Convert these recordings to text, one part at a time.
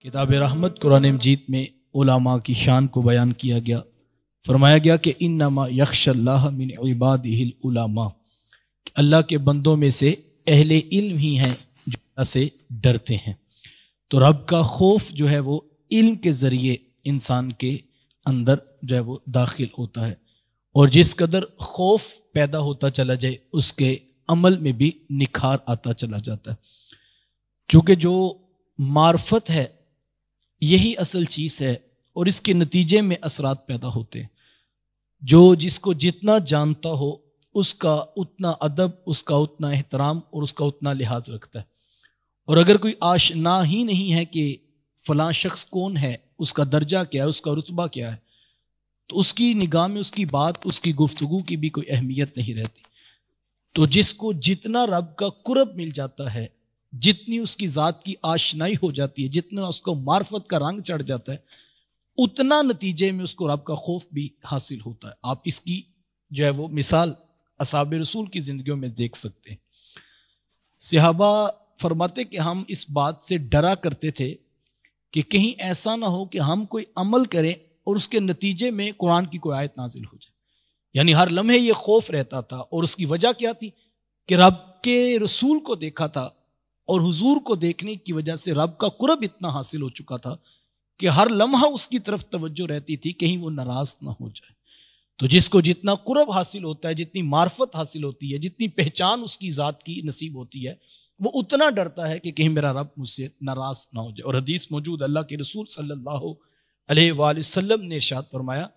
किताब रहमत कुरान मजीद में उलामा की शान को बयान किया गया। फरमाया गया कि इन्नमा यख्शल्लाह मिन इबादिहिल उलामा, अल्लाह के बंदों में से अहले इल्म ही हैं जो अल्लाह से डरते हैं। तो रब का खौफ जो है वो इल्म के ज़रिए इंसान के अंदर जो है वो दाखिल होता है, और जिस कदर खौफ पैदा होता चला जाए उसके अमल में भी निखार आता चला जाता है। क्योंकि जो मार्फत है यही असल चीज़ है और इसके नतीजे में असरात पैदा होते हैं। जो जिसको जितना जानता हो उसका उतना अदब, उसका उतना एहतराम और उसका उतना लिहाज रखता है। और अगर कोई आशना ही नहीं है कि फ़लाँ शख्स कौन है, उसका दर्जा क्या है, उसका रुतबा क्या है, तो उसकी निगाह में उसकी बात, उसकी गुफ्तगू की भी कोई अहमियत नहीं रहती। तो जिसको जितना रब का कुर्ब मिल जाता है, जितनी उसकी ज़ात की आशनाई हो जाती है, जितना उसको मार्फत का रंग चढ़ जाता है, उतना नतीजे में उसको रब का खौफ भी हासिल होता है। आप इसकी जो है वो मिसाल असहाब रसूल की ज़िंदगियों में देख सकते हैं। सहाबा फरमाते कि हम इस बात से डरा करते थे कि कहीं ऐसा ना हो कि हम कोई अमल करें और उसके नतीजे में कुरान की कोई आयत नाजिल हो जाए। यानी हर लम्हे ये खौफ रहता था। और उसकी वजह क्या थी कि रब के रसूल को देखा था और हुजूर को देखने की वजह से रब का कुर्ब इतना हासिल हो चुका था कि हर लम्हा उसकी तरफ तवज्जो रहती थी, कहीं वो नाराज ना हो जाए। तो जिसको जितना कुर्ब हासिल होता है, जितनी मार्फत हासिल होती है, जितनी पहचान उसकी ज़ात की नसीब होती है, वो उतना डरता है कि कहीं मेरा रब मुझसे नाराज ना हो जाए। और हदीस मौजूद, अल्लाह के रसूल सल्लल्लाहु अलैहि वसल्लम ने इरशाद फरमाया,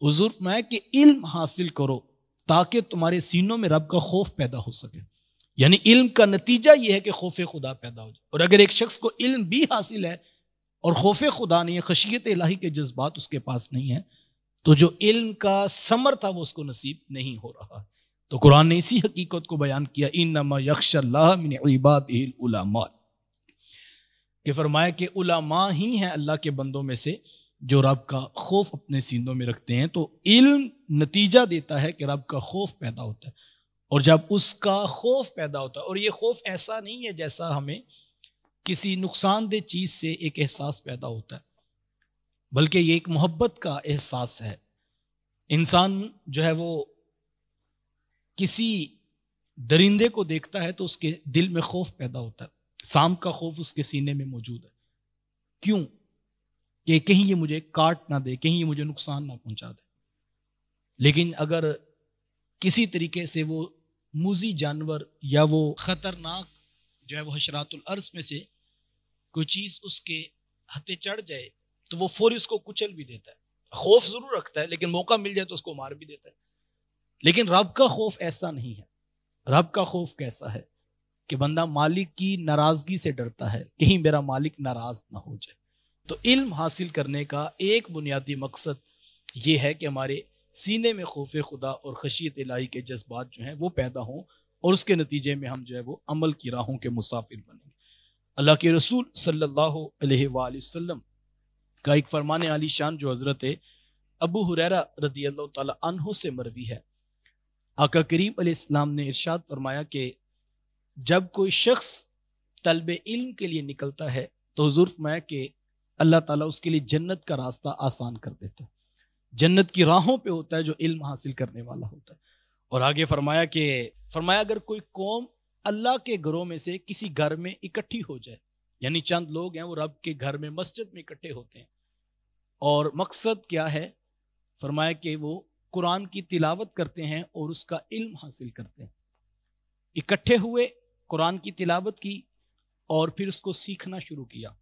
हुजूर फरमाया कि इल्म हासिल करो ताकि तुम्हारे सीनों में रब का खौफ पैदा हो सके। यानी इल्म का नतीजा यह है कि खौफ खुदा पैदा हो जाए। और अगर एक शख्स को इल्म भी हासिल है और खौफ खुदा नहीं है, खशियत इलाही के जज्बात उसके पास नहीं है, तो जो इल्म का समर था वो उसको नसीब नहीं हो रहा। तो कुरान ने इसी हकीकत को बयान किया, इन्नमा यख्शल्लाह मिन इबादिहिल उलमा, कि फरमाया कि उलमा ही हैं अल्लाह के बंदों में से जो रब का खौफ अपने सीनों में रखते हैं। तो इल्म नतीजा देता है कि रब का खौफ पैदा होता है। और जब उसका खौफ पैदा होता है, और ये खौफ ऐसा नहीं है जैसा हमें किसी नुकसानदेह चीज से एक एहसास पैदा होता है, बल्कि ये एक मोहब्बत का एहसास है। इंसान जो है वो किसी दरिंदे को देखता है तो उसके दिल में खौफ पैदा होता है। सांप का खौफ उसके सीने में मौजूद है। क्यों? कि कहीं ये मुझे काट ना दे, कहीं ये मुझे नुकसान ना पहुंचा दे। लेकिन अगर किसी तरीके से वो मूजी जानवर या वो खतरनाक जो है वो हशरातुल अर्ज में से कोई चीज उसके हथे चढ़ जाए तो वो फौरी उसको कुचल भी देता है। खौफ जरूर रखता है, लेकिन मौका मिल जाए तो उसको मार भी देता है। लेकिन रब का खौफ ऐसा नहीं है। रब का खौफ कैसा है कि बंदा मालिक की नाराजगी से डरता है, कहीं मेरा मालिक नाराज ना हो जाए। तो इल्म हासिल करने का एक बुनियादी मकसद ये है कि हमारे सीने में खौफ खुदा और खशियत इलाही के जज्बात जो हैं वो पैदा हों, और उसके नतीजे में हम जो है वो अमल की राहों के मुसाफिर बनेंगे। अल्लाह के रसूल सल्लल्लाहु अलैहि वसल्लम का एक फरमान आली शान जो हजरत अबू हुरैरा रदियल्लाहु ताला अन्हु से मरवी है, आका करीम अलैहिस्सलाम ने इरशाद फरमाया कि जब कोई शख्स तलब इल्म के लिए निकलता है तो हुजूर फरमाया कि अल्लाह ताला उसके लिए जन्नत का रास्ता आसान कर देता है। जन्नत की राहों पे होता है जो इल्म हासिल करने वाला होता है। और आगे फरमाया अगर कोई कौम अल्लाह के घरों में से किसी घर में इकट्ठी हो जाए, यानी चंद लोग हैं वो रब के घर में मस्जिद में इकट्ठे होते हैं, और मकसद क्या है? फरमाया कि वो कुरान की तिलावत करते हैं और उसका इल्म हासिल करते हैं। इकट्ठे हुए, कुरान की तिलावत की और फिर उसको सीखना शुरू किया।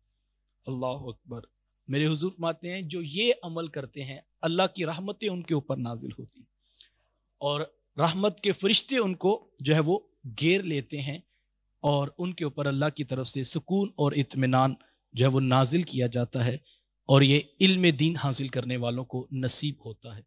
अल्लाह अकबर। मेरे हुजूर फरमाते हैं जो ये अमल करते हैं अल्लाह की रहमतें उनके ऊपर नाजिल होती, और रहमत के फरिश्ते उनको जो है वो घेर लेते हैं, और उनके ऊपर अल्लाह की तरफ से सुकून और इत्मीनान जो है वो नाजिल किया जाता है, और ये इल्म दीन हासिल करने वालों को नसीब होता है।